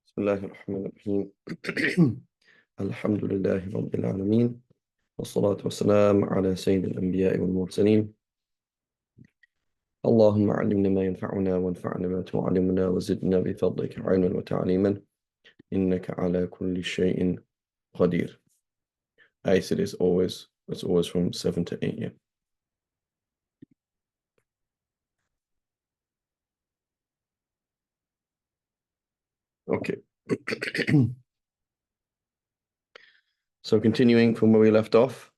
بسم الله الرحمن الرحيم. الحمد لله رب العالمين، والصلاة والسلام على سيد الأنبياء والمرسلين. اللهم علمنا ما ينفعنا وانفعنا ما تعلمنا وزدنا بفضلك علما وتعليما إنك على كل شيء قدير. I said it's always from 7 to 8, yeah. Okay. So continuing from where we left off.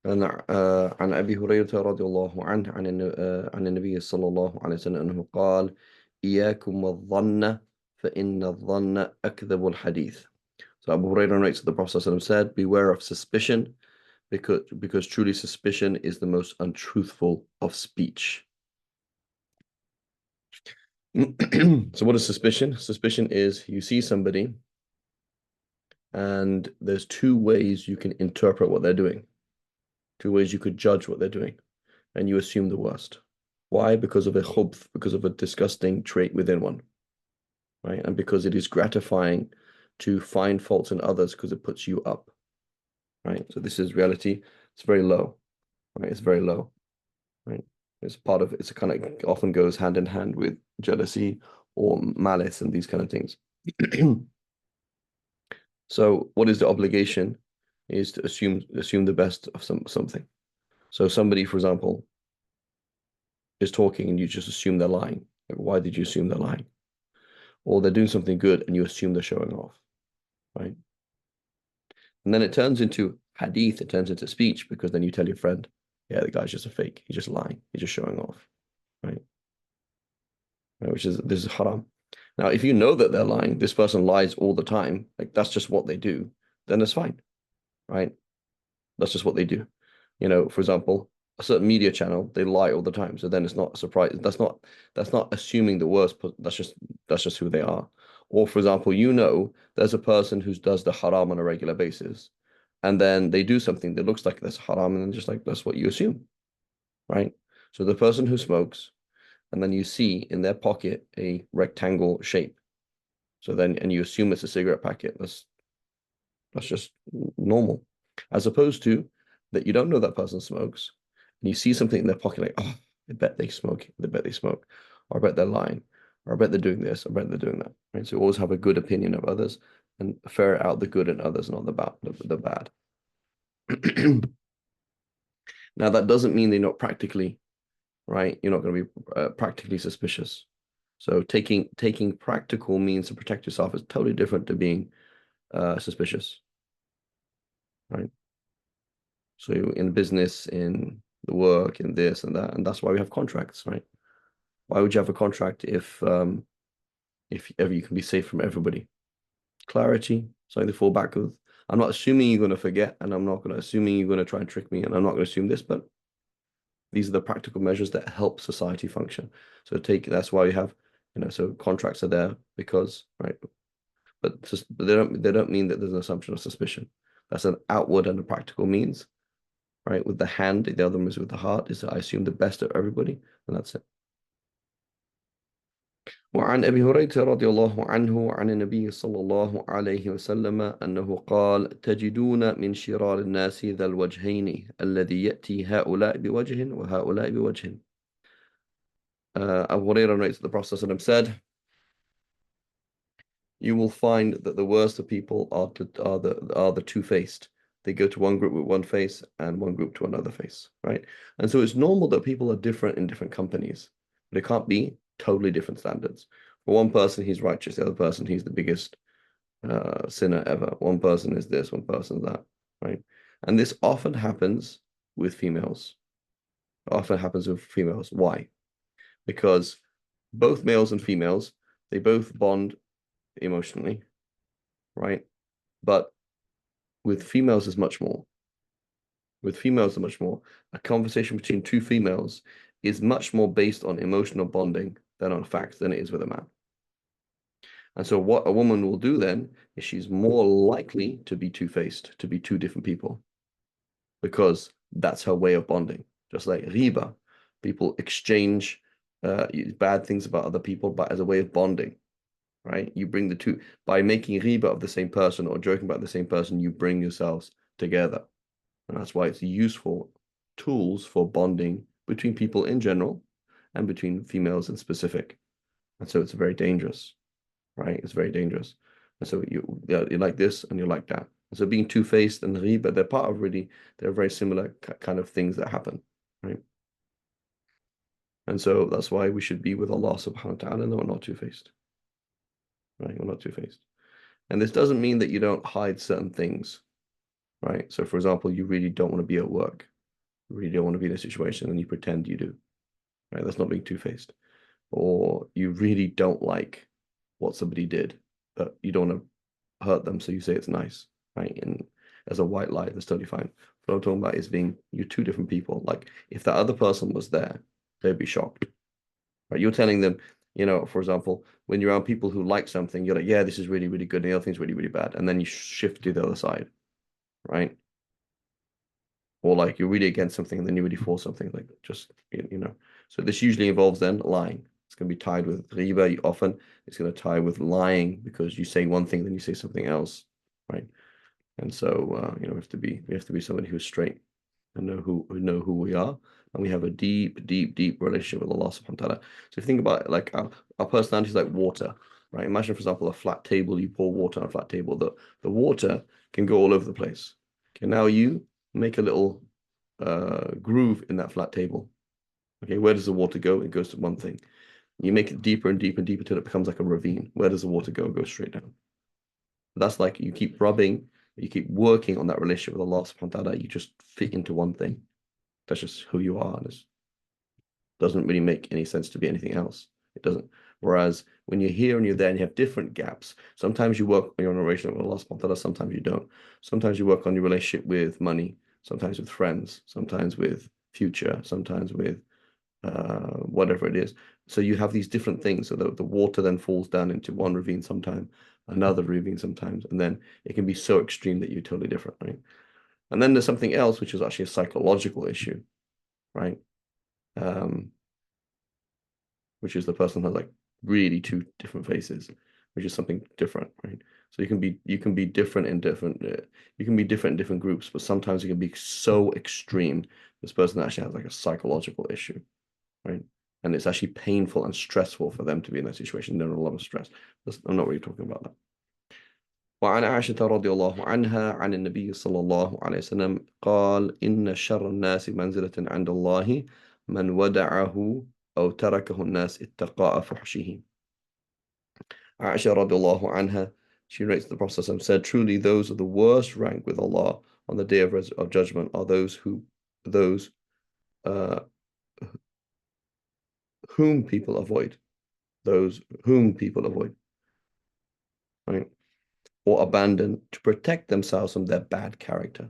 عن أبي هريرة رضي الله عنه عن النبي صلى الله عليه وسلم أنه قال: إياكم والظن فإن الظن أكذب الحديث. So Abu Hurairah narrates that the Prophet ﷺ said, beware of suspicion, because truly suspicion is the most untruthful of speech. So what is suspicion? Suspicion is you see somebody and there's two ways you can interpret what they're doing. Two ways you could judge what they're doing, and you assume the worst. Why? Because of a khubth, because of a disgusting trait within one, right? And because it is gratifying to find faults in others because it puts you up, right? So this is reality. It's very low, right? It's very low, right? It's a kind of often goes hand in hand with jealousy or malice and these kind of things. So what is the obligation? Is to assume the best of something. So somebody, for example, is talking and you just assume they're lying. Like, why did you assume they're lying? Or they're doing something good and you assume they're showing off, right? And then it turns into hadith, it turns into speech, because then you tell your friend, yeah, the guy's just a fake. He's just lying. He's just showing off, right? This is haram. Now, if you know that they're lying, this person lies all the time, like that's just what they do, then it's fine, right? That's just what they do. For example, a certain media channel, they lie all the time. So then it's not a surprise. That's not assuming the worst, but that's just who they are. Or for example, there's a person who does the haram on a regular basis, and then they do something that looks like that's haram, and then just like that's what you assume, right? So the person who smokes, and then you see in their pocket a rectangle shape. So then, and you assume it's a cigarette packet. That's just normal. As opposed to that you don't know that person smokes and you see something in their pocket like, oh, I bet they smoke. I bet they smoke. Or I bet they're lying. Or I bet they're doing this. I bet they're doing that. Right? So always have a good opinion of others and ferret out the good in others, not the bad. Now that doesn't mean they're not practically, right? You're not going to be practically suspicious. So taking practical means to protect yourself is totally different to being suspicious, right? So in business, in the work, in this and that, and that's why we have contracts, right? Why would you have a contract if ever you can be safe from everybody? Clarity, something to fall back with. I'm not assuming you're going to forget, and I'm not going to assuming you're going to try and trick me, and I'm not going to assume this, but these are the practical measures that help society function. So that's why we have, so contracts are there because, right? But they don't mean that there's an assumption of suspicion. That's an outward and a practical means, right? With the hand, the other one is with the heart, is that I assume the best of everybody, and that's it. وعن أبي هريرة رضي الله عنه عن النبي صلى الله عليه وسلم أنه قال: تجدون من شرار الناس ذا الوجهين الذي يأتي هؤلاء بوجه وهؤلاء بوجه. Abu Hurairah narrates that the Prophet ﷺ said, you will find that the worst of people are the two-faced. They go to one group with one face and one group to another face, right? And so it's normal that people are different in different companies, but it can't be totally different standards. For one person, he's righteous. The other person, he's the biggest sinner ever. One person is this, one person is that, right? And this often happens with females. Often happens with females. Why? Because both males and females, they both bond emotionally, right? But with females is much more. With females is much more. A conversation between two females is much more based on emotional bonding than on facts than it is with a man. And so what a woman will do then is she's more likely to be two-faced, to be two different people. because that's her way of bonding. Just like riba, people exchange bad things about other people, but as a way of bonding, right? You bring the two by making riba of the same person or joking about the same person, you bring yourselves together. And that's why it's useful tools for bonding between people in general and between females in specific. And so it's very dangerous, right? It's very dangerous. And so you like this and you like that. And so being two-faced and riba, they're part of really, they're very similar kind of things that happen, right? And so that's why we should be with Allah subhanahu wa ta'ala and we're not two-faced, right? We're not two-faced. And this doesn't mean that you don't hide certain things, right? So for example, you really don't want to be at work. You really don't want to be in a situation and you pretend you do, right? That's not being two-faced. Or you really don't like what somebody did, but you don't want to hurt them, so you say it's nice, right? And as a white lie, that's totally fine. What I'm talking about is being you're two different people. Like if that other person was there, they'd be shocked. Right? You're telling them, for example, when you're around people who like something, you're like, yeah, this is really, really good, and the other thing's really, really bad. And then you shift to the other side, right? Or like you're really against something and then you're really for something, like just. So this usually involves then lying. It's going to be tied with riba. Often it's going to tie with lying because you say one thing, then you say something else, right? And so we have to be somebody who's straight and know who we are, and we have a deep, deep, deep relationship with Allah subhanahu wa ta'ala. So if you think about it, like our personality is like water, right? Imagine, for example, a flat table, you pour water on a flat table, the water can go all over the place. Okay, now you make a little groove in that flat table. Okay, where does the water go? It goes to one thing. You make it deeper and deeper and deeper till it becomes like a ravine. Where does the water go? It goes straight down. That's like you keep rubbing, you keep working on that relationship with Allah subhanahu wa ta'ala, you just fit into one thing. That's just who you are. And it doesn't really make any sense to be anything else. It doesn't. Whereas when you're here and you're there and you have different gaps, sometimes you work on your relationship with Allah subhanahu wa ta'ala, sometimes you don't. Sometimes you work on your relationship with money, sometimes with friends, sometimes with future, sometimes with whatever it is. So you have these different things. So the water then falls down into one ravine sometime, another ravine sometimes, and then it can be so extreme that you're totally different, right? And then there's something else, which is actually a psychological issue, right? Which is the person has like really two different faces, which is something different, right? So you can be different in different groups, but sometimes you can be so extreme. This person actually has like a psychological issue, right? And it's actually painful and stressful for them to be in that situation. They're in a lot of stress. I'm not really talking about that. وعن عائشة رضي الله عنها عن النبي صلى الله عليه وسلم قال إن شر الناس منزلة عند الله من ودعه أو تركه الناس اتقاء فحشه. Aisha radiallahu anha, she rates the Prophet said, truly those of the worst rank with Allah on the day of judgment are those uh, whom people avoid. Those whom people avoid, right? Or abandon to protect themselves from their bad character.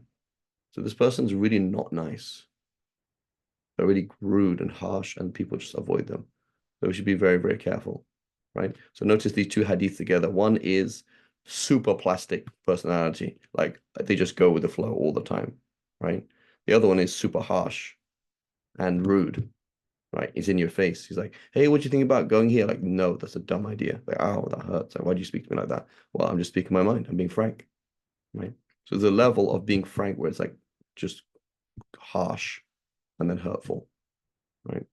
So this person's really not nice. They're really rude and harsh, and people just avoid them. So we should be very, very careful, right? So notice these two hadith together. One is super plastic personality, like they just go with the flow all the time, right? The other one is super harsh and rude, right? He's in your face. He's like, hey, what do you think about going here? Like, no, that's a dumb idea. Like, oh, that hurts. Like, why do you speak to me like that? Well, I'm just speaking my mind. I'm being frank, right? So there's a level of being frank where it's like just harsh and then hurtful, right?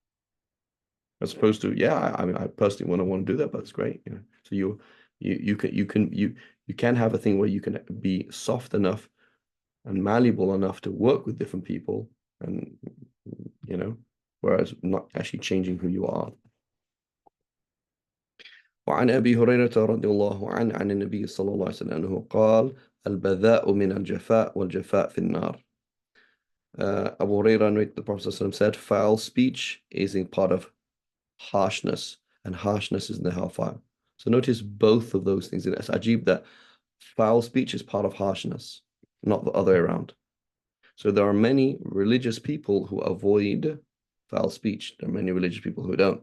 As opposed to, yeah, I mean, I personally want to do that, but it's great, So you can have a thing where you can be soft enough and malleable enough to work with different people, and whereas not actually changing who you are. وعن أبي هريرة رضي الله عنه عن النبي صلى الله عليه وسلم أنه قال البذاء من الجفاء والجفاء في النار. Abu Hurairah, the Prophet said, foul speech is a part of harshness, and harshness is in the hellfire. So notice both of those things. It's ajib that foul speech is part of harshness, not the other way around. So there are many religious people who avoid foul speech. There are many religious people who don't.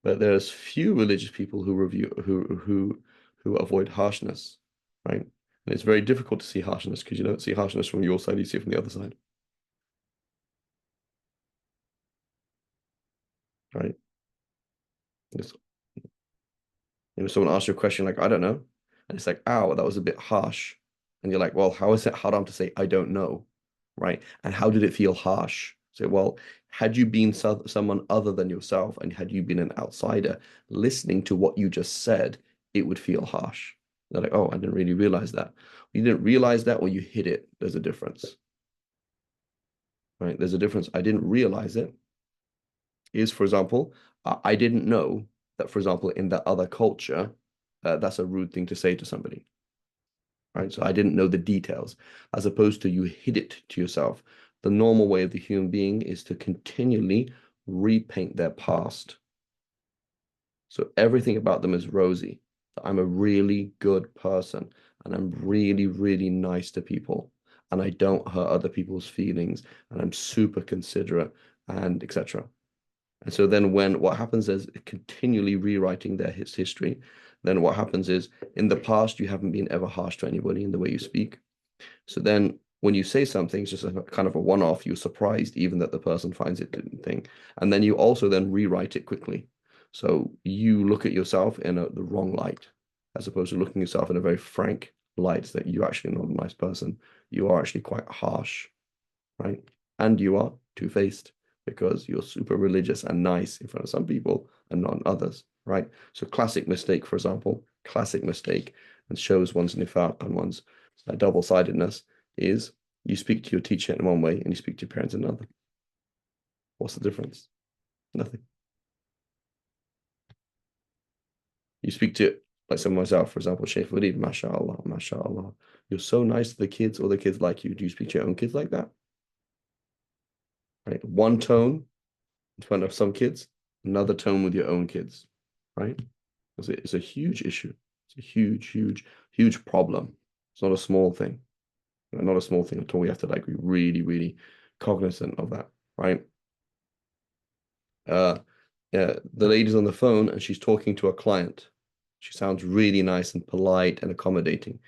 But there's few religious people who avoid harshness, right? And it's very difficult to see harshness because you don't see harshness from your side, you see it from the other side, right? It's, someone asks you a question like, I don't know. And it's like, ow, that was a bit harsh. And you're like, well, how is it haram to say, I don't know, right? And how did it feel harsh? So, well, had you been someone other than yourself and had you been an outsider listening to what you just said, it would feel harsh. They're like, oh, I didn't really realize that. You didn't realize that or you hid it. There's a difference, right? There's a difference. I didn't realize it is, for example, I didn't know that, for example, in that other culture, that's a rude thing to say to somebody, right? So I didn't know the details, as opposed to you hid it to yourself. The normal way of the human being is to continually repaint their past. So everything about them is rosy. I'm a really good person and I'm really, really nice to people and I don't hurt other people's feelings and I'm super considerate and etc. And so then when what happens is continually rewriting their history, then what happens is in the past you haven't been ever harsh to anybody in the way you speak. So then when you say something, it's just a kind of a one-off, you're surprised even that the person finds it thing. And then you also then rewrite it quickly. So you look at yourself in the wrong light, as opposed to looking at yourself in a very frank light that you're actually not a nice person. You are actually quite harsh, right? And you are two-faced because you're super religious and nice in front of some people and not in others, right? So classic mistake, for example, classic mistake, and shows one's nifaq and one's double-sidedness is you speak to your teacher in one way and you speak to your parents in another. What's the difference? Nothing. You speak to, like someone myself, for example, Shaykh Farid, mashallah, mashallah. You're so nice to the kids, or the kids like you. Do you speak to your own kids like that? Right? One tone in front of some kids, another tone with your own kids, right? It's a huge issue. It's a huge, huge, huge problem. It's not a small thing. Not a small thing at all. We have to like be really, really cognizant of that, right? Uh, yeah, the lady's on the phone and she's talking to a client. She sounds really nice and polite and accommodating.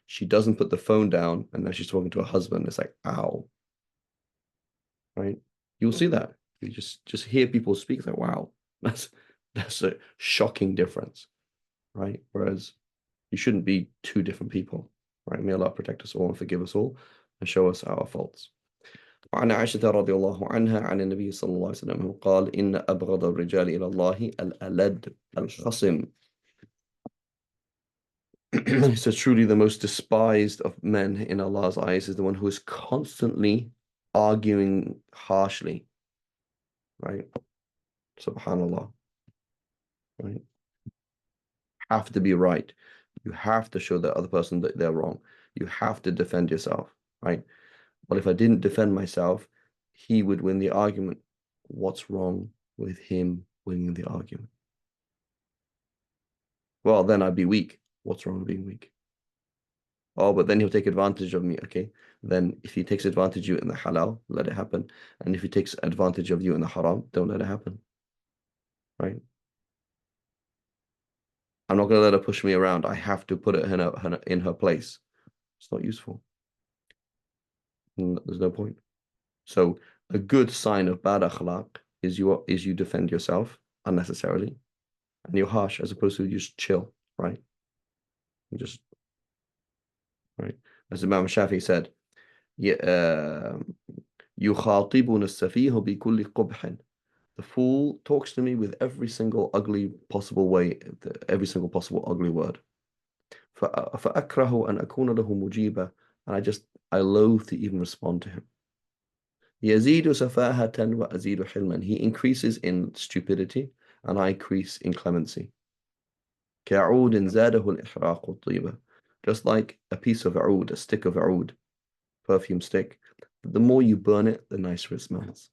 She doesn't put the phone down and now she's talking to her husband. It's like, ow, right? You'll see that. You just hear people speak like, wow, that's a shocking difference, right? Whereas you shouldn't be two different people, right? May Allah protect us all and forgive us all and show us our faults. وعن عائشة رضي الله عنها عن النبي صلى الله عليه وسلم قال إن أبغض الرجال إلى الله الألد الخصم. He says, truly the most despised of men in Allah's eyes is the one who is constantly arguing harshly, right? Subhanallah, right? Have to be right. You have to show that other person that they're wrong. You have to defend yourself, right? But if I didn't defend myself, he would win the argument. What's wrong with him winning the argument? Well, then I'd be weak. What's wrong with being weak? Oh, but then he'll take advantage of me. Okay. Then if he takes advantage of you in the halal, let it happen. And if he takes advantage of you in the haram, don't let it happen. Right? I'm not going to let her push me around. I have to put it in her place. It's not useful. There's no point. So a good sign of bad akhlaq is you defend yourself unnecessarily and you're harsh as opposed to you just chill, right? You just right. As Imam Shafi said, يخاطبنا السفيه بكل قبح. The fool talks to me with every single ugly possible way, every single possible ugly word. فأكره أن أكون له مجيبا, and I loathe to even respond to him. يزيد سفاهة وأزيد حلما. He increases in stupidity and I increase in clemency. كعود زاده الإحراق الطيبة. Just like a piece of oud, a stick of oud, perfume stick. The more you burn it, the nicer it smells.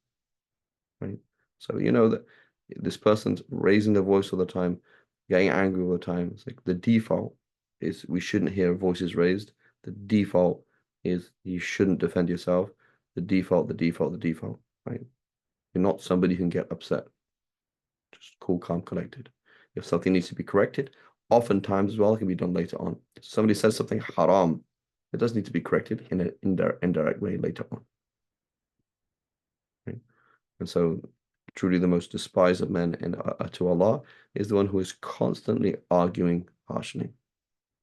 Right? So you know that this person's raising their voice all the time, getting angry all the time. It's like the default is we shouldn't hear voices raised. The default is you shouldn't defend yourself. The default, right? You're not somebody who can get upset. Just cool, calm, collected. If something needs to be corrected, oftentimes as well, it can be done later on. Somebody says something haram, It does need to be corrected in an indirect way later on. Right? And so truly the most despised of men to Allah is the one who is constantly arguing harshly.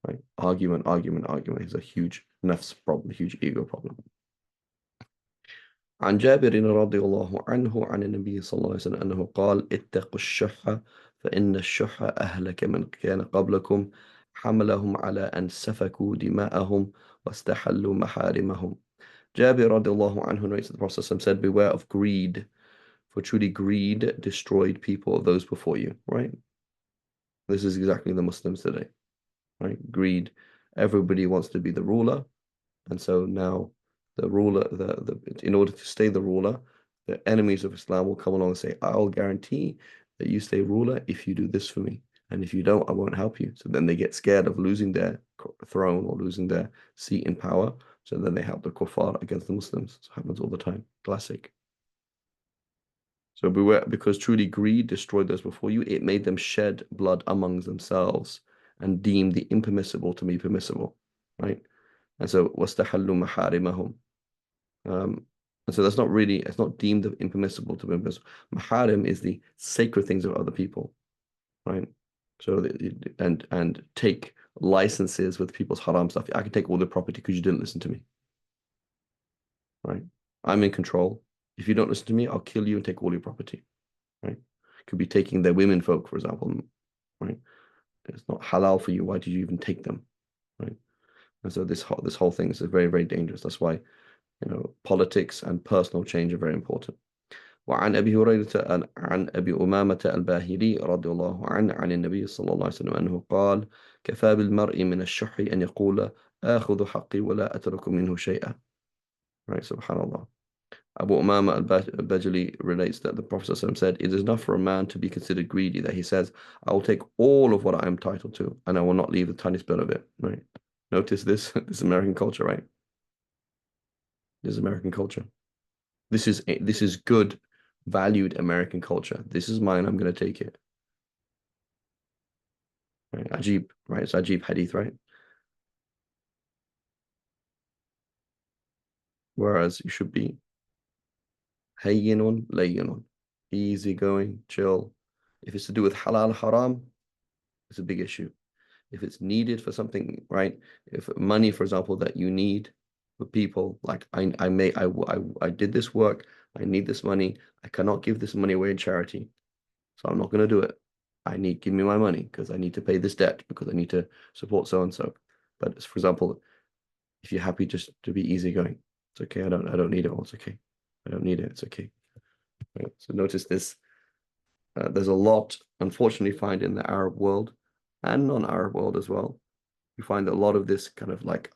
Right? Argument, argument, argument is a huge nafs problem, a huge ego problem. عن جابر رضي الله عنه عن النبي صلى الله عليه وسلم أنه قال اتقوا الشح فإن الشح أهلك من كان قبلكم حملهم على أن سفكوا دماءهم واستحلوا محارمهم. Jabir radiallahu anhu narrates that the Prophet said, beware of greed, for truly greed destroyed people of those before you, right? This is exactly the Muslims today, right? Greed. Everybody wants to be the ruler, and so now the ruler, in order to stay the ruler, the enemies of Islam will come along and say, I'll guarantee that you stay ruler if you do this for me. And if you don't, I won't help you. So then they get scared of losing their throne or losing their seat in power. So then they help the kuffar against the Muslims. It happens all the time. Classic. So beware, because truly greed destroyed those before you. It made them shed blood amongst themselves and deem the impermissible to be permissible. Right? And so وَاسْتَحَلُّوا مَحَارِمَهُم. And so that's not really, it's not deemed impermissible to be permissible. Maharim is the sacred things of other people. Right? So and take licenses with people's haram stuff. I can take all the property because you didn't listen to me. Right? I'm in control. If you don't listen to me, I'll kill you and take all your property. Right? Could be taking their women folk, for example. Right? It's not halal for you. Why did you even take them? Right? And so this whole thing is very, very dangerous. That's why, politics and personal change are very important. وعن أبي هريرة عن أبي أمامة الباهلي رضي الله عنه عن النبي صلى الله عليه وسلم أنه قال كفى بالمرء من الشح أن يقول آخذ حقي ولا أترك منه شيئا. Right, subhanallah. Abu Umama al-Bajali relates that the Prophet ﷺ said, it is enough for a man to be considered greedy that he says, I will take all of what I am entitled to and I will not leave the tiniest bit of it. Right? Notice this, this American culture, right? This is American culture. This is good, valued American culture. This is mine, I'm going to take it. Right? Ajib, right? It's Ajib Hadith, right? Whereas you should be hayyinun layyinun, easy going, chill. If it's to do with halal haram, it's a big issue. If it's needed for something, right? If money, for example, that you need for people, like I did this work, I need this money, I cannot give this money away in charity, so I'm not going to do it. Give me my money because I need to pay this debt because I need to support so and so. But for example, if you're happy just to be easygoing, it's okay. I don't need it all. It's okay. I don't need it. It's okay. Right? So notice this. There's a lot, unfortunately, find in the Arab world and non-Arab world as well. You find a lot of this kind of like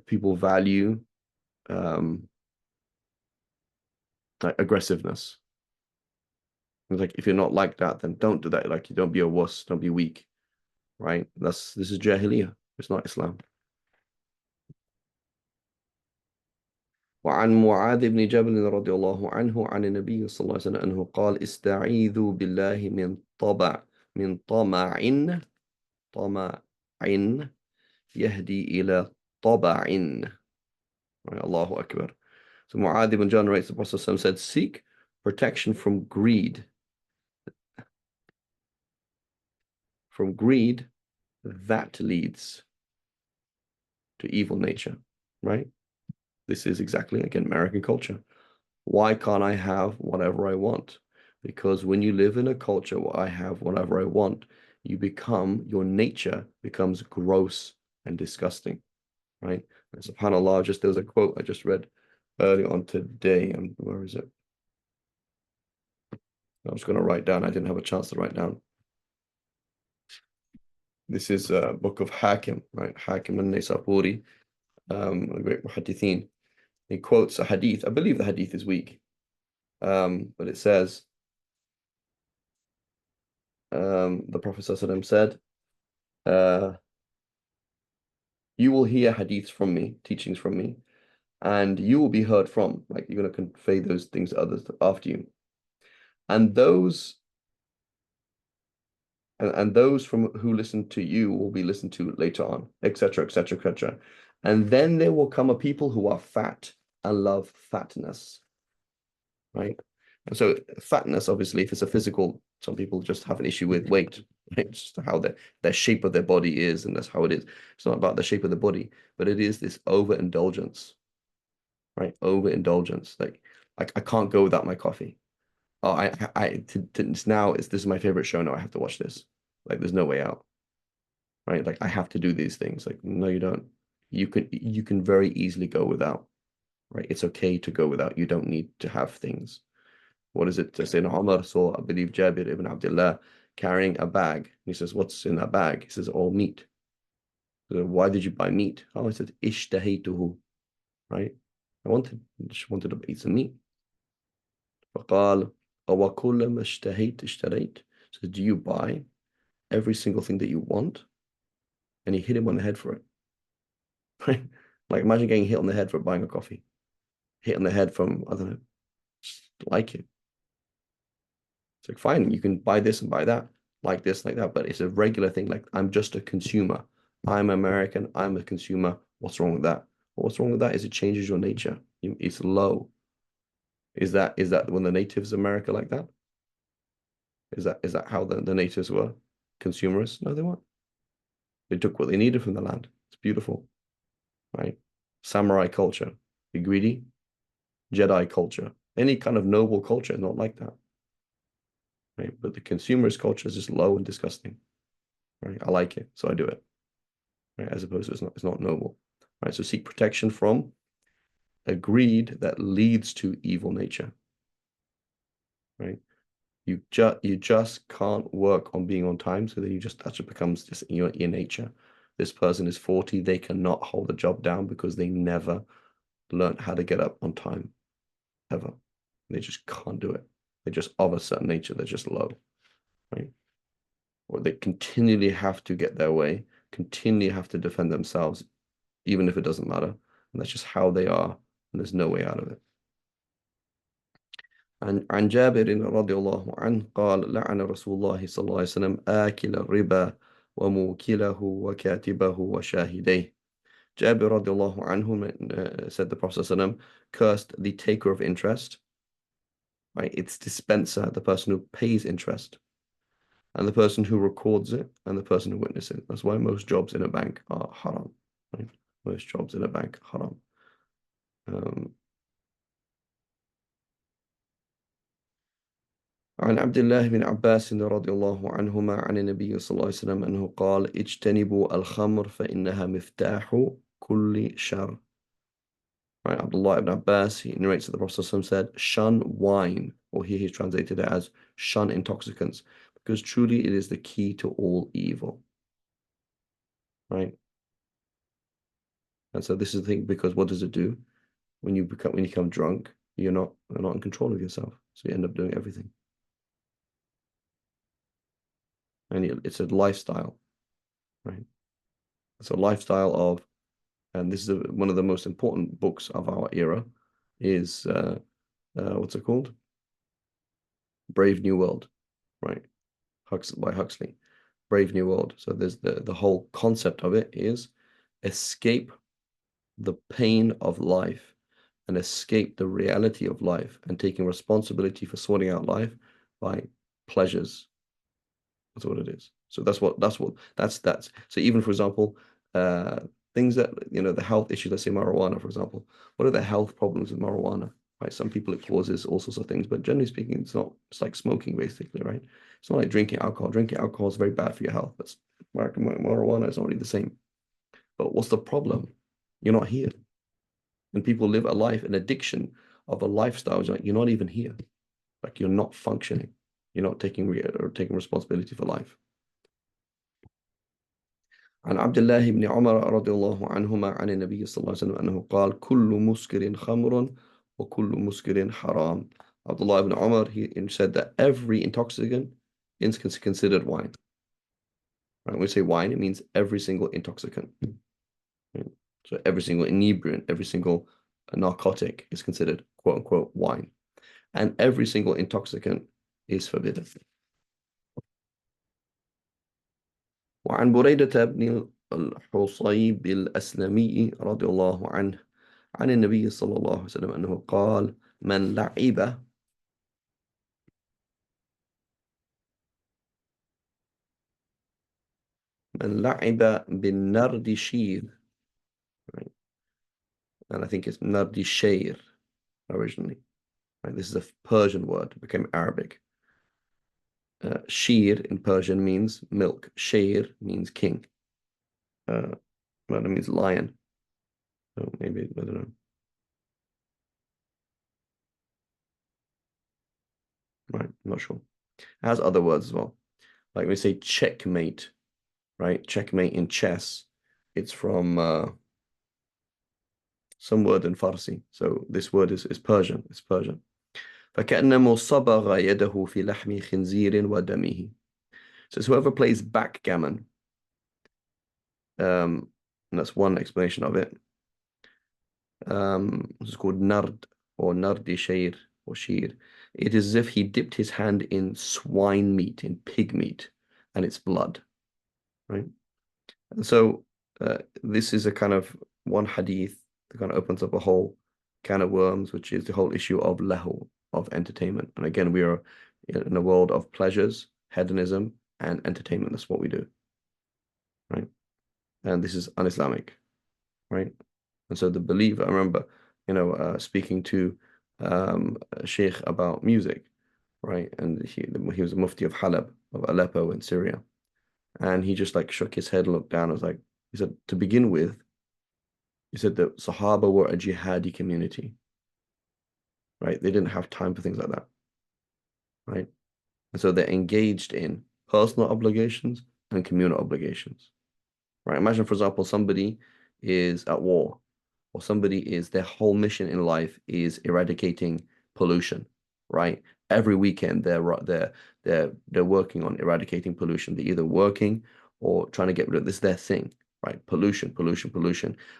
people value like aggressiveness. It's like if you're not like that, then don't do that. Like you don't be a wuss, don't be weak, right? This is Jahiliyyah. It's not Islam. وعن معاذ بن جبل رضي الله عنه عن النبي صلى الله عليه وسلم أنه قال استعيذوا بالله من طمع يهدي إلى طبع. Right, Allahu Akbar. So Mu'adh ibn Jabal narrates the Prophet said, seek protection from greed. From greed, that leads to evil nature, right? This is exactly, again, American culture. Why can't I have whatever I want? Because when you live in a culture where I have whatever I want, your nature becomes gross and disgusting, right? And subhanAllah, there was a quote I just read earlier on today, and where is it? I was going to write down, I didn't have a chance to write down. This is a book of Hakim, right? Hakim al-Naysaburi, a great muhaddithin. He quotes a hadith. I believe the hadith is weak, but it says, the Prophet ﷺ said, you will hear hadiths from me, teachings from me, and you will be heard from. Like you're going to convey those things to others after you. And those and those from who listen to you will be listened to later on, etc., etc., etc. And then there will come a people who are fat and love fatness, right? And so fatness, obviously, if it's a physical, some people just have an issue with weight, right? It's just how their shape of their body is, and that's how it is. It's not about the shape of the body, but it is this overindulgence, right? Overindulgence. Like I can't go without my coffee. Oh, now this is my favorite show now. I have to watch this. Like there's no way out, right? Like I have to do these things. Like no, you don't. You can very easily go without, right? It's okay to go without. You don't need to have things. What is it? Sayyidina Umar saw, I believe, Jabir ibn Abdullah carrying a bag. He says, "What's in that bag?" He says, "All meat." So, why did you buy meat? Oh, I said, "Ishtahaytuhu," right? Just wanted to eat some meat. فقال أوكل ما اشتريت. So do you buy every single thing that you want? And he hit him on the head for it. Right? Like imagine getting hit on the head for buying a coffee. Hit on the head from, I don't know, just like it. It's like fine, you can buy this and buy that, like this, like that, but it's a regular thing. Like I'm just a consumer. I'm American, I'm a consumer. What's wrong with that? What's wrong with that is it changes your nature. It's low. Is that when the natives of America like that? Is that how the natives were? Consumerists? No, they weren't. They took what they needed from the land. It's beautiful, right? Samurai culture. Be greedy. Jedi culture. Any kind of noble culture is not like that, right? But the consumerist culture is just low and disgusting, right? I like it, so I do it, right? As opposed to it's not noble, right? So seek protection from a greed that leads to evil nature, right? You just can't work on being on time, so then that just becomes just your nature. This person is 40, they cannot hold a job down because they never learned how to get up on time, ever. They just can't do it. They're just of a certain nature, they're just low, right? Or they continually have to get their way, continually have to defend themselves, even if it doesn't matter. And that's just how they are, and there's no way out of it. عن جابر رضي الله عنه قال لعن رسول الله صلى الله عليه وسلم آكل الربا وموكله وكاتبه وشاهديه. Jabir radiallahu anhu said the Prophet ﷺ cursed the taker of interest, right? Its dispenser, the person who pays interest, and the person who records it, and the person who witnesses it. That's why most jobs in a bank are haram, right? Most jobs in a bank are haram. عن عبد الله بن عباس رضي الله عنهما عن النبي صلى الله عليه وسلم أنه قال اجتنبوا الخمر فإنها مفتاح كل شر. Right, Abdullah ibn Abbas, he narrates that the Prophet ﷺ said, shun wine, or here he's translated it as shun intoxicants, because truly it is the key to all evil. Right? And so this is the thing, because what does it do? When you become drunk, you're not in control of yourself. So you end up doing everything. And it's a lifestyle, right? It's a lifestyle of, and this is one of the most important books of our era, is what's it called? Brave New World, right? By Huxley. Brave New World. So there's the whole concept of it is escape the pain of life and escape the reality of life and taking responsibility for sorting out life by pleasures. That's what it is. So that's so even for example, things that the health issues, let's say marijuana, for example. What are the health problems with marijuana? Right. Some people it causes all sorts of things, but generally speaking, it's like smoking basically, right? It's not like drinking alcohol. Drinking alcohol is very bad for your health. That's marijuana is not really the same. But what's the problem? You're not here. And people live a life, an addiction of a lifestyle. Like you're not even here. Like you're not functioning. You're not taking responsibility for life. عن عبد الله بن عمر رضي الله عنهما عن النبي صلى الله عليه وسلم أنه قال كل مسكر خمر وكل مسكر حرام. Abdullah ibn Umar, he said that every intoxicant is considered wine. Right? When we say wine, it means every single intoxicant. Right? So every single inebriant, every single narcotic is considered quote unquote wine. And every single intoxicant is forbidden. وعن بريدة بن الحصيب الأسلمي رضي الله عنه عن النبي صلى الله عليه وسلم أنه قال من لعب بالنرد شير, right? And I think it's nardi shair originally. Right? This is a Persian word, it became Arabic. Shir in Persian means milk. Shair means king. Well, it means lion. So maybe, I don't know. Right, I'm not sure. It has other words as well. Like we say checkmate, right? Checkmate in chess. It's from some word in Farsi. So this word is Persian. It's Persian. فكأنما صبغ يده في لحم خنزير ودمه. So whoever plays backgammon, and that's one explanation of it. It's called nard or nardi shair or shir. It is as if he dipped his hand in swine meat, in pig meat, and its blood, right? And so this is a kind of one hadith that kind of opens up a whole can of worms, which is the whole issue of lahu, of entertainment. And again, we are in a world of pleasures, hedonism, and entertainment. That's what we do, right? And this is un-Islamic, right? And so the believer, I remember, speaking to a sheikh about music, right? And he was a mufti of Halab, of Aleppo in Syria. And he just like shook his head and looked down. I was like, he said, to begin with, he said that Sahaba were a jihadi community, right? They didn't have time for things like that, right? And so they're engaged in personal obligations and communal obligations, right? Imagine, for example, somebody is at war, or somebody is, their whole mission in life is eradicating pollution, right? Every weekend they're working on eradicating pollution. They're either working or trying to get rid of this, is their thing, right? Pollution,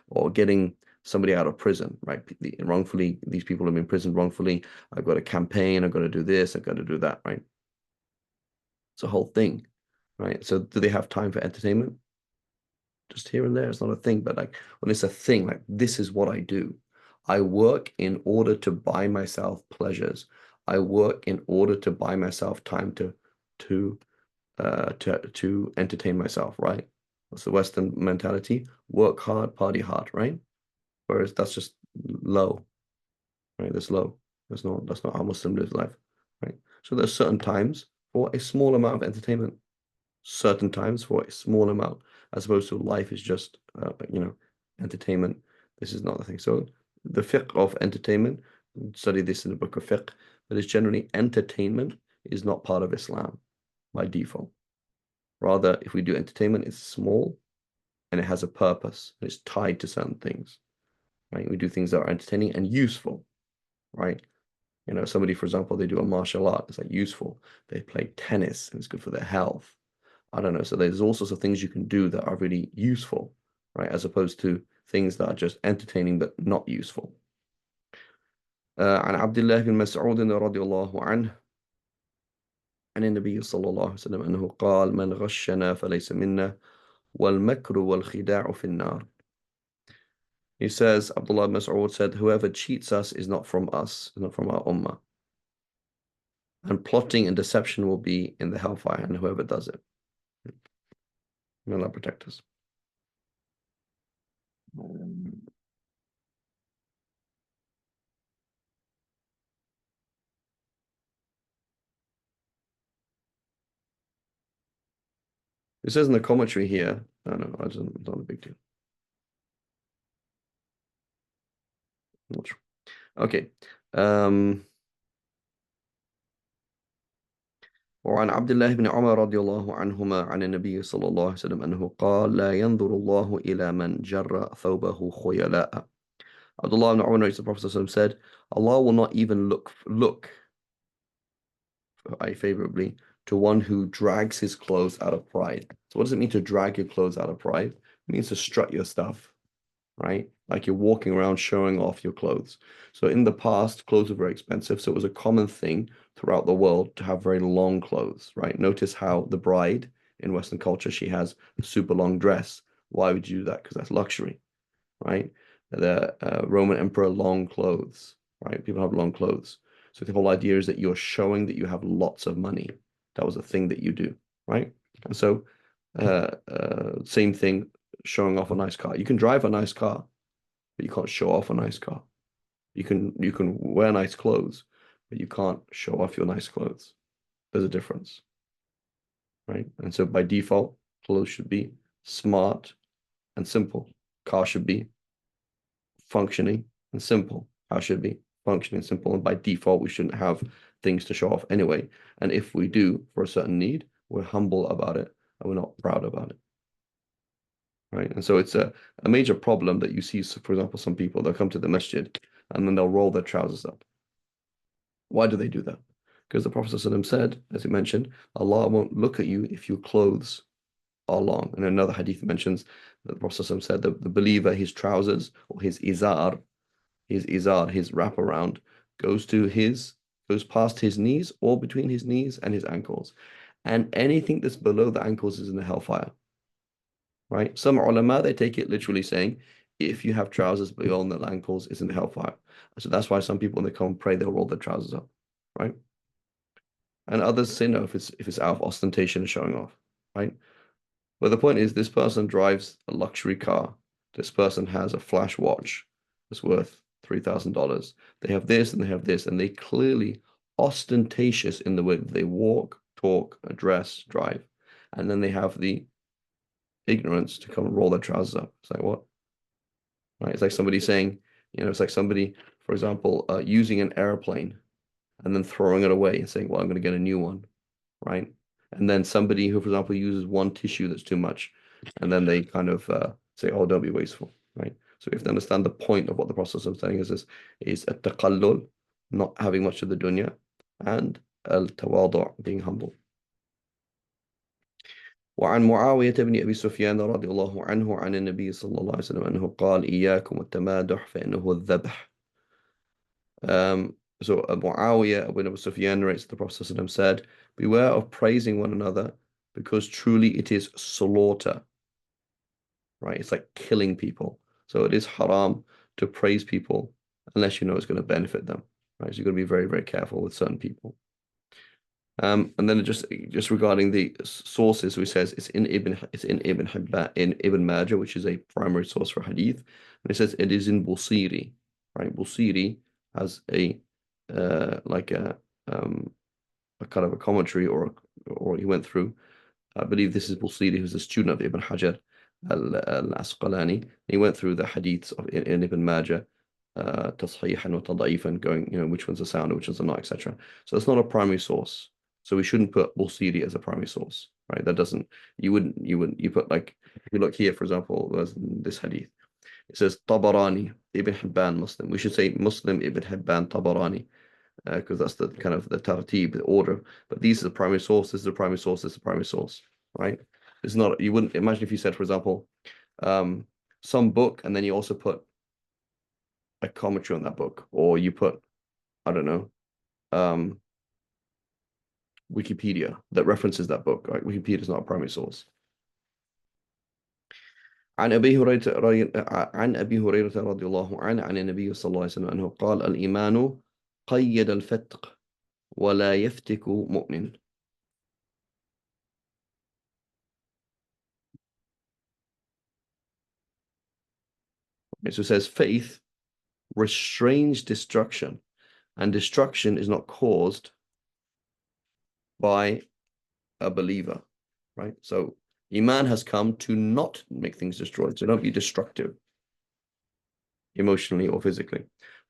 or getting somebody out of prison, right? Wrongfully, these people have been imprisoned wrongfully. I've got a campaign, I've got to do this, I've got to do that, right? It's a whole thing, right? So do they have time for entertainment? Just here and there, it's not a thing, but like when it's a thing, like this is what I do. I work in order to buy myself pleasures. I work in order to buy myself time to entertain myself, right? That's the Western mentality. Work hard, party hard, right? Whereas that's just low, right? That's low. That's not how Muslim lives life, right? So there's certain times for a small amount of entertainment, certain times for a small amount, as opposed to life is just, entertainment. This is not the thing. So the fiqh of entertainment, study this in the book of fiqh, but it's generally entertainment is not part of Islam by default. Rather, if we do entertainment, it's small and it has a purpose and it's tied to certain things, right? We do things that are entertaining and useful, right? Somebody, for example, they do a martial art, it's like useful. They play tennis and it's good for their health. I don't know. So there's all sorts of things you can do that are really useful, right? As opposed to things that are just entertaining but not useful. عن عبد الله بن مسعود رضي الله عنه عن النبي صلى الله عليه وسلم أنه قال من غشنا فليس منا والمكر والخداع في النار. He says, Abdullah ibn Mas'ud said, whoever cheats us is not from us, is not from our ummah. And plotting and deception will be in the hellfire, and whoever does it. May Allah protect us. It says in the commentary here, no, it's not a big deal. I'm not sure. Okay. وعن عبد الله بن عمر رضي الله عنهما عن النبي صلى الله عليه وسلم أنه قال لا ينظر الله إلى من جر ثوبه خيلاء. Abdullah ibn Umar narrates the Prophet said, Allah will not even look favorably to one who drags his clothes out of pride. So what does it mean to drag your clothes out of pride? It means to strut your stuff, right? Like you're walking around showing off your clothes. So in the past, clothes were very expensive, so it was a common thing throughout the world to have very long clothes, right? Notice how the bride in Western culture, she has a super long dress. Why would you do that? Because that's luxury, right? The Roman emperor, long clothes, right? People have long clothes. So the whole idea is that you're showing that you have lots of money. That was a thing that you do, right? And so, same thing, showing off a nice car. You can drive a nice car, but you can't show off a nice car. You can wear nice clothes, but you can't show off your nice clothes. There's a difference, right? And so by default, clothes should be smart and simple. Car should be functioning and simple. How should be functioning and simple. And by default, we shouldn't have things to show off anyway. And if we do for a certain need, we're humble about it and we're not proud about it. Right. And so it's a major problem that you see, for example, some people, they'll come to the masjid and then they'll roll their trousers up. Why do they do that? Because the Prophet ﷺ said, as he mentioned, Allah won't look at you if your clothes are long. And another hadith mentions that the Prophet ﷺ said that the believer, his trousers or his izar, his wraparound, goes past his knees or between his knees and his ankles. And anything that's below the ankles is in the hellfire. Right? Some ulama, they take it literally saying, if you have trousers beyond the ankles, it's in the hellfire. So that's why some people, when they come and pray, they'll roll their trousers up. Right? And others say no, if it's out of ostentation and showing off. Right? But the point is, this person drives a luxury car. This person has a flash watch that's worth $3,000. They have this and they have this, and they clearly ostentatious in the way that they walk, talk, address, drive. And then they have the ignorance to come and roll their trousers up. It's like, what? Right? It's like somebody saying, it's like somebody, for example, using an airplane and then throwing it away and saying, well, I'm going to get a new one, right? And then somebody who, for example, uses one tissue that's too much, and then they kind of say, oh, don't be wasteful, right? So if they understand the point of what the process of saying is at-taqallul, not having much of the dunya, and al-tawadu', being humble. وعن معاوية بن أبي سفيان رضي الله عنه عن النبي صلى الله عليه وسلم أنه قال إياكم التمادح فإنه الذبح. So Muawiyah ibn Abu Sufyan narrates the Prophet ﷺ said, beware of praising one another because truly it is slaughter, right? It's like killing people. So it is haram to praise people unless you know it's going to benefit them, right? So you've got to be very, very careful with certain people. And then just regarding the sources, so he says it's in Ibn Hibban, in Ibn Majah, which is a primary source for hadith. And it says it is in Busiri, right? Busiri has like a kind of a commentary or he went through. I believe this is Busiri, who's a student of Ibn Hajar al-Asqalani. He went through the hadiths in Ibn Majah, tashihan wa tada'ifan, going, which ones are sound and which ones are not, etc. So it's not a primary source. So we shouldn't put Busiri as a primary source, right? That doesn't, you put like, if you look here, for example, there's this hadith. It says Tabarani, Ibn Hibban, Muslim. We should say Muslim, Ibn Hibban, Tabarani, because that's the kind of the tartib, the order. But these are the primary source, this is the primary source, this is the primary source, right? It's not, you wouldn't imagine if you said, for example, some book, and then you also put a commentary on that book, or you put, I don't know, Wikipedia that references that book, right? Wikipedia is not a primary source. عن أبي هريرة رضي الله عنه عن النبي صلى الله عليه وسلم أنه قال الإيمان قيد الفتق ولا يفتك مؤمن. So it says faith restrains destruction, and destruction is not caused by a believer, right? So Iman has come to not make things destroyed, so don't be destructive emotionally or physically.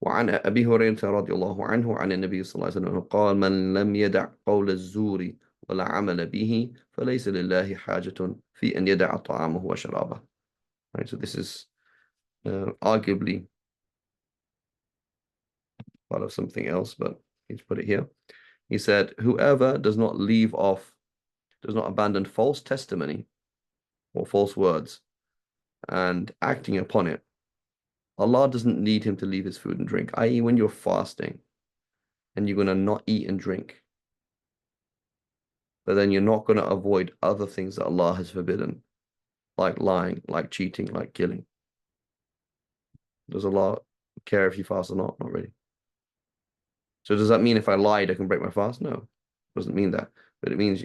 وعن أبي هريرة رضي الله عنه عن النبي صلى الله عليه وسلم قال من لم يدع قول الزور ولا عمل به فليس لله حاجة في أن يدع طعامه وشرابه. Right, so this is arguably part of something else, but he's put it here. He said, whoever does not abandon false testimony or false words and acting upon it, Allah doesn't need him to leave his food and drink, i.e. when you're fasting and you're going to not eat and drink, but then you're not going to avoid other things that Allah has forbidden, like lying, like cheating, like killing. Does Allah care if you fast or not? Not really. So does that mean if I lied, I can break my fast? No, it doesn't mean that. But it means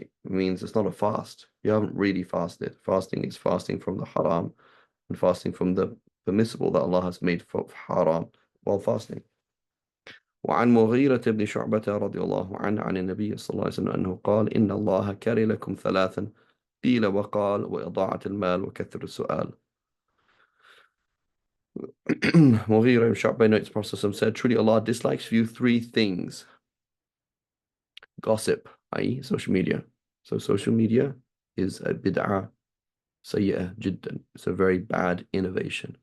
it's not a fast. You haven't really fasted. Fasting is fasting from the haram and fasting from the permissible that Allah has made for haram while fasting. وعن مغيرة بن شعبة رضي الله عنه عن النبي صلى الله عليه وسلم أنه قال إن الله كره لكم ثلاثا قيل وقال وإضاعة المال وكثر السؤال. Mughira ibn Shu'bah notes Prophet said, truly Allah dislikes for you three things. Gossip, i.e. social media. So social media is a bid'ah sayyi'ah jiddan. It's a very bad innovation,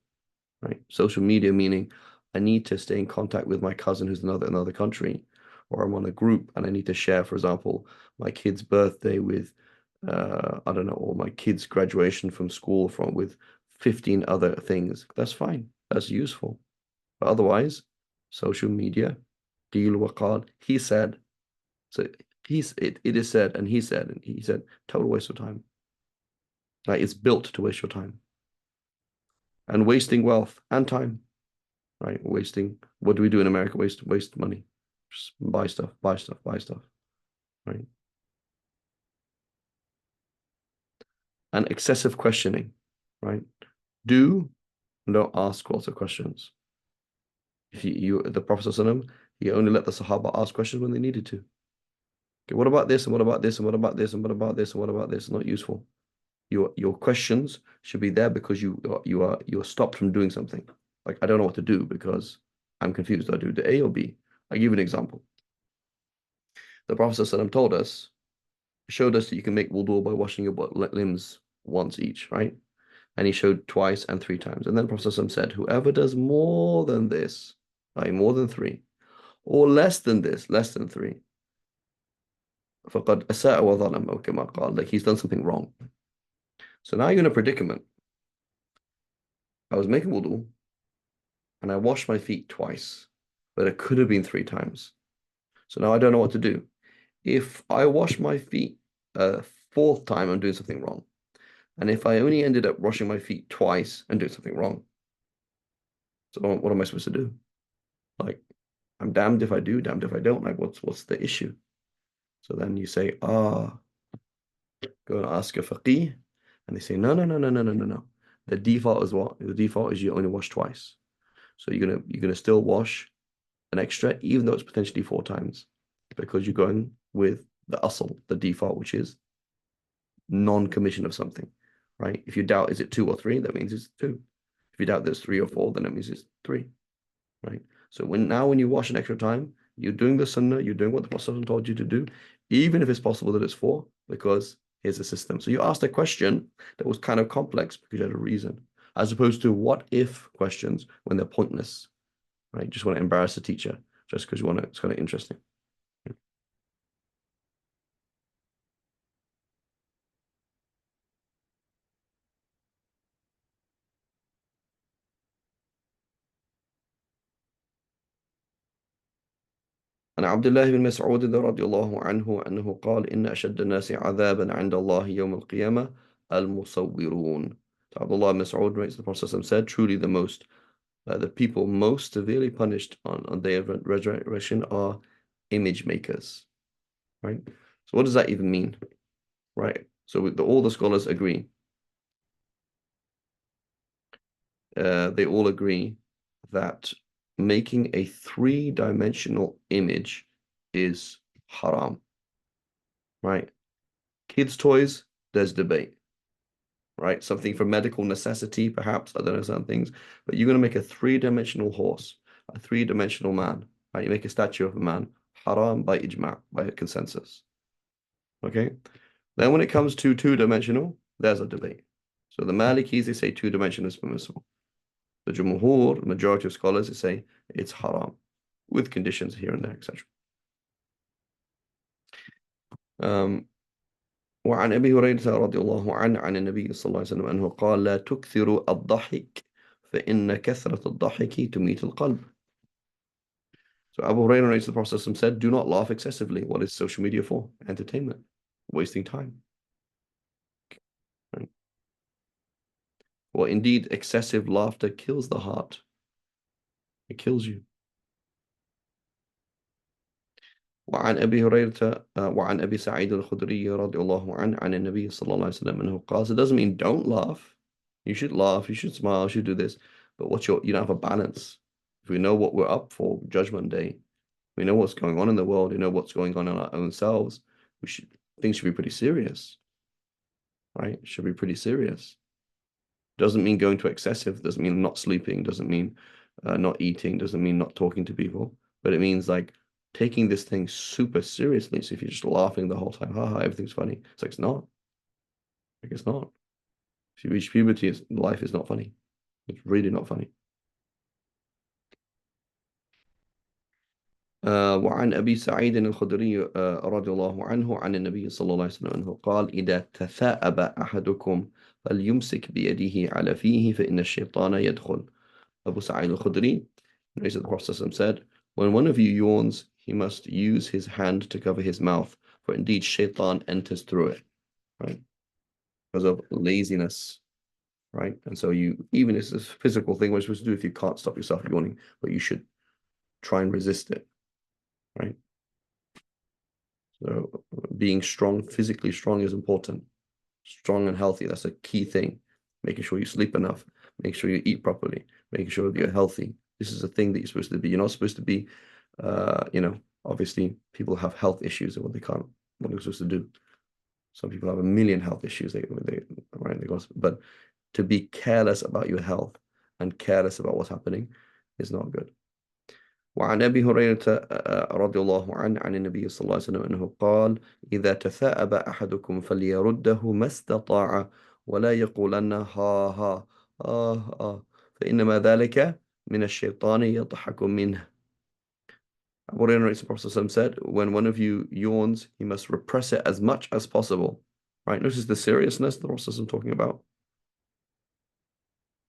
right? Social media meaning I need to stay in contact with my cousin who's in another country, or I'm on a group and I need to share, for example, my kid's birthday with, I don't know, or my kid's graduation from school with 15 other things. That's fine. That's useful. But otherwise, social media, qeel wa qal, he said. So it is said, and he said, total waste of time. Like it's built to waste your time. And wasting wealth and time. Right? Wasting, what do we do in America? Waste money. Just buy stuff, buy stuff, buy stuff. Right? And excessive questioning, right? Do not ask lots of questions. If the Prophet ﷺ, he only let the Sahaba ask questions when they needed to. Okay, what about this? And what about this? And what about this? And what about this? And what about this? Not useful. Your questions should be there because you're stopped from doing something. Like I don't know what to do because I'm confused. Do I do the A or B? I'll give you an example. The Prophet ﷺ told us, showed us that you can make wudu by washing your limbs once each, right? And he showed twice and three times. And then the Prophet ﷺ said, whoever does more than this, like more than three, or less than this, less than three, فقد أساء وظلم أو كما قال, like he's done something wrong. So now you're in a predicament. I was making wudu and I washed my feet twice, but it could have been three times. So now I don't know what to do. If I wash my feet a fourth time, I'm doing something wrong. And if I only ended up washing my feet twice and doing something wrong, so what am I supposed to do? Like, I'm damned if I do, damned if I don't. Like, what's the issue? So then you say, go and ask a faqih, and they say, no, no, no, no, no, no, no, no. The default is what? The default is you only wash twice. So you're gonna still wash an extra, even though it's potentially four times, because you're going with the asl, the default, which is non-commission of something, right? If you doubt is it two or three, that means it's two. If you doubt there's three or four, then it means it's three, right? So when you wash an extra time, you're doing the sunnah, you're doing what the Prophet told you to do, even if it's possible that it's four, because here's the system. So you asked a question that was kind of complex because you had a reason, as opposed to what if questions when they're pointless, right? You just want to embarrass the teacher just because you want to, it's kind of interesting. عن عبد الله بن مسعود رضي الله عنه أنه قال إن أشد الناس عذابا عند الله يوم القيامة المصورون. So Abdullah bin Mas'ud writes, the Prophet said, truly the people most severely punished on day of resurrection are image makers, right? So what does that even mean, right? So all the scholars agree. They all agree that making a three-dimensional image is haram, right? Kids' toys, there's debate, right? Something for medical necessity, perhaps, I don't know, some things, but you're going to make a three-dimensional horse, a three-dimensional man, right? You make a statue of a man, haram by ijma', by consensus, okay? Then when it comes to two-dimensional, there's a debate. So the Malikis, they say two-dimensional is permissible. The Jumhur, the majority of scholars, they say it's haram, with conditions here and there, etc. وعن أبي هريرة رضي الله عنه عن النبي صلى الله عليه وسلم أنه قال لا تكثروا الضحك فإن كثرة الضحك تميت القلب. So Abu Hurairah, the Prophet said, do not laugh excessively. What is social media for? Entertainment. wasting time. Right? Well, indeed, excessive laughter kills the heart. It kills you. وعن أبي هريرة وعن أبي سعيد الخدري رضي الله عنه عن النبي صلى الله عليه وسلم أنه قال. So it doesn't mean don't laugh. You should laugh, you should smile, you should do this. But you don't have a balance. If we know what we're up for, Judgment Day, we know what's going on in the world, we know what's going on in our own selves, things should be pretty serious, right? It should be pretty serious. Doesn't mean going to excessive, doesn't mean not sleeping, doesn't mean not eating, doesn't mean not talking to people, but it means like taking this thing super seriously. So if you're just laughing the whole time, haha, everything's funny. It's like it's not. Like it's not. If you reach puberty, life is not funny. It's really not funny. وعن أبي سعيد الخدري رضي الله عنه عن النبي صلى الله عليه وسلم أنه قال إذا تثاءب أحدكم فليمسك بيده على فيه فإن الشيطان يدخل. Abu Sa'id al-Khudri, the Prophet said, when one of you yawns, he must use his hand to cover his mouth, for indeed shaitan enters through it, right? Because of laziness, right? And so even it's a physical thing, what you're supposed to do if you can't stop yourself yawning, but you should try and resist it, right? So being strong, physically strong is important. Strong and healthy, that's a key thing. Making sure you sleep enough, making sure you eat properly, making sure that you're healthy. This is a thing that you're supposed to be. You're not supposed to be, obviously people have health issues and what they're supposed to do. Some people have a million health issues, but to be careless about your health and careless about what's happening is not good. وعن أبي هريرة رضي الله عنه عن النبي صلى الله عليه وسلم أنه قال إذا تثاءب أحدكم فليرده ما استطاع ولا يقولن ها ها فإنما ذلك من الشيطان يضحك منه. Abu Hurairah, the Prophet said, when one of you yawns, he must repress it as much as possible. Right? Notice the seriousness the Prophet is talking about.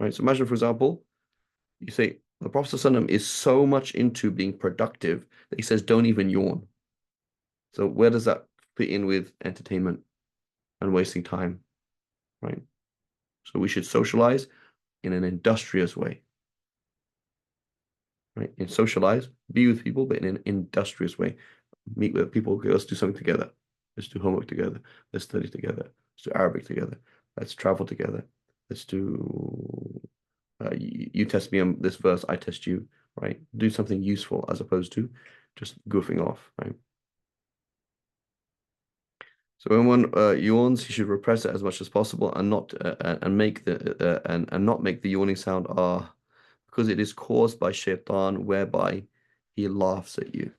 Right? So imagine, for example, you say the Prophet ﷺ is so much into being productive that he says, don't even yawn. So where does that fit in with entertainment and wasting time? Right? So we should socialize in an industrious way. Right? And socialize, be with people, but in an industrious way. Meet with people, okay, let's do something together. Let's do homework together. Let's study together. Let's do Arabic together. Let's travel together. Let's do you test me on this verse, I test you, right? Do something useful as opposed to just goofing off, right? So when one yawns, he should repress it as much as possible and not and not make the yawning sound because it is caused by shaitan, whereby he laughs at you.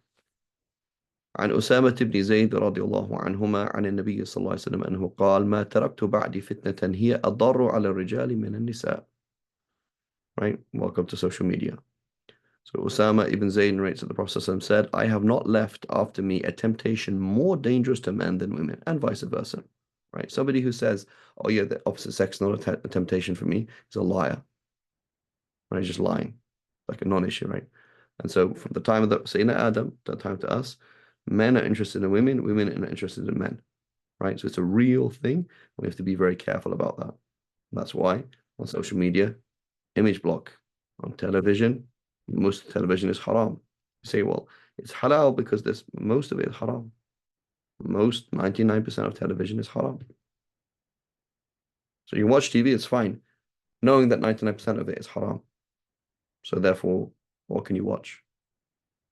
عن أسامة بن زيد رضي الله عنهما عن النبي صلى الله عليه وسلم أنه قال ما تركت بعدي فتنة هي أضر على الرجال من النساء. Right? Welcome to social media. So Usama ibn Zayd narrates that the Prophet said, I have not left after me a temptation more dangerous to men than women, and vice versa. Right? Somebody who says, oh yeah, the opposite sex is not a temptation for me is a liar. Right? He's just lying. Like a non-issue, right? And so from the time of the Sayyidina Adam to the time to us, men are interested in women, women are interested in men. Right? So it's a real thing. We have to be very careful about that. And that's why on social media, image block. On television, most television is haram. You say, well, it's halal because most of it is haram. Most 99% of television is haram. So you watch TV, it's fine, knowing that 99% of it is haram. So therefore, what can you watch?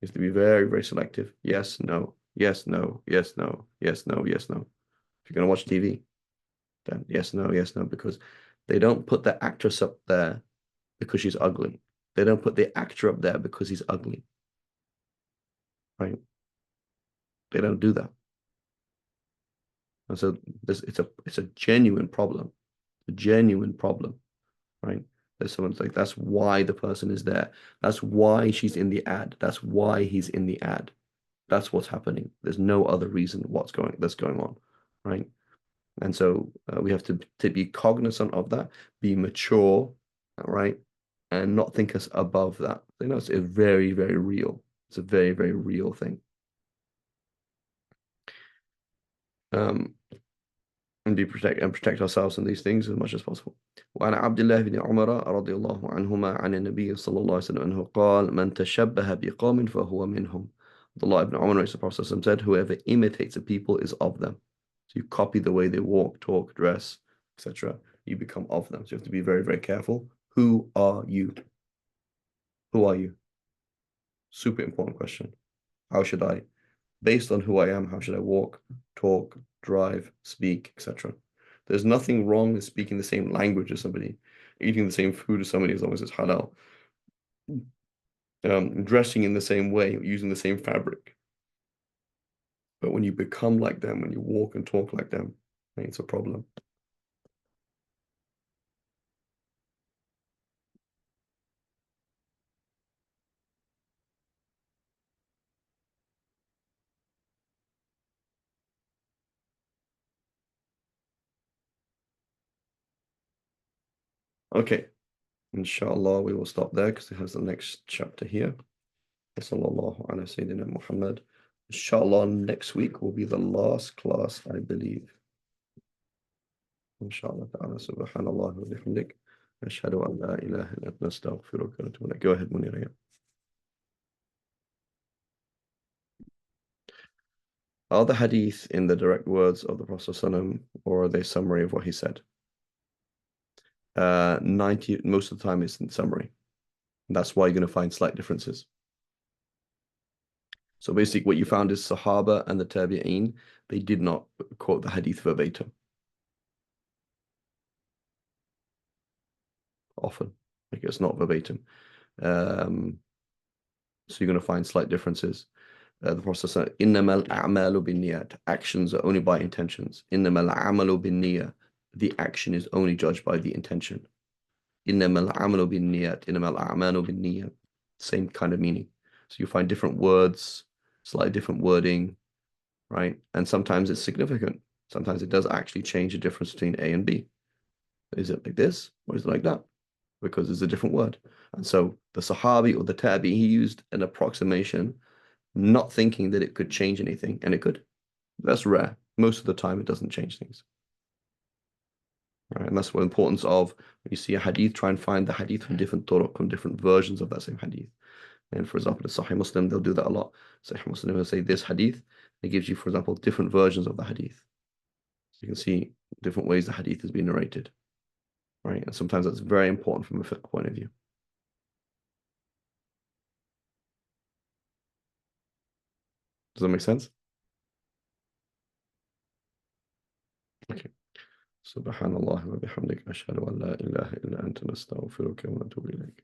You have to be very, very selective. Yes, no, yes, no, yes, no, yes, no, yes, no. If you're going to watch TV, then yes, no, because they don't put the actress up there because she's ugly. They don't put the actor up there because he's ugly. Right? They don't do that. And so it's a genuine problem. A genuine problem. Right? There's someone's like, that's why the person is there. That's why she's in the ad. That's why he's in the ad. That's what's happening. There's no other reason that's going on. Right? And so we have to be cognizant of that, be mature, right? And not think us above that. You know, it's very, very real. It's a very, very real thing. Um, and protect ourselves in these things as much as possible. وعن عبد الله بن عمر رضي الله عنهما عن النبي صلى الله عليه وسلم أنه قال من تشبه بقوم فهو منهم. Abdullah ibn Umar, the Prophet said, whoever imitates a people is of them. So you copy the way they walk, talk, dress, etc. You become of them. So you have to be very, very careful. Who are you? Who are you? Super important question. How should I, based on who I am, how should I walk, talk, drive, speak, etc.? There's nothing wrong with speaking the same language as somebody, eating the same food as somebody as long as it's halal, dressing in the same way, using the same fabric. But when you become like them, when you walk and talk like them, it's a problem. Okay, inshallah, we will stop there because it has the next chapter here. Sallallahu ala Sayyidina Muhammad. Inshallah, next week will be the last class, I believe. Inshallah ta'ala, subhanallah wa bihamdik. Ashhadu an la ilaha illa anta astaghfiruka wa atubu ilayk. Go ahead, Munira. Are the hadith in the direct words of the Prophet ﷺ, or are they summary of what he said? 90, most of the time it's in summary. And that's why you're going to find slight differences. So basically what you found is Sahaba and the Tabi'een, they did not quote the hadith verbatim. Often. Like it's not verbatim. So you're going to find slight differences. The Prophet said, إِنَّمَا الْأَعْمَالُ بِالنِّيَّةِ. Actions are only by intentions. إِنَّمَا الْعَمَلُ بِالنِّيَّةِ. The action is only judged by the intention. إِنَّمَا الْعَمَلُ بِالنِّيَّةِ. إِنَّمَا الْأَعْمَالُ بِالنِّيَّةِ. Same kind of meaning. So you find different words, slightly different wording, right? And sometimes it's significant. Sometimes it does actually change the difference between A and B. Is it like this or is it like that? Because it's a different word. And so the Sahabi or the Tabi, he used an approximation, not thinking that it could change anything, and it could. That's rare. Most of the time, it doesn't change things. Right? And that's the importance of when you see a hadith, try and find the hadith from different turuq, from different versions of that same hadith. And for example, the Sahih Muslim, they'll do that a lot. Sahih Muslim will say this hadith, it gives you, for example, different versions of the hadith. So you can see different ways the hadith has been narrated. Right? And sometimes that's very important from a fiqh point of view. Does that make sense? Okay. سبحان الله وبحمدك أشهد أن لا إله إلا أنت نستغفرك ونتوب إليك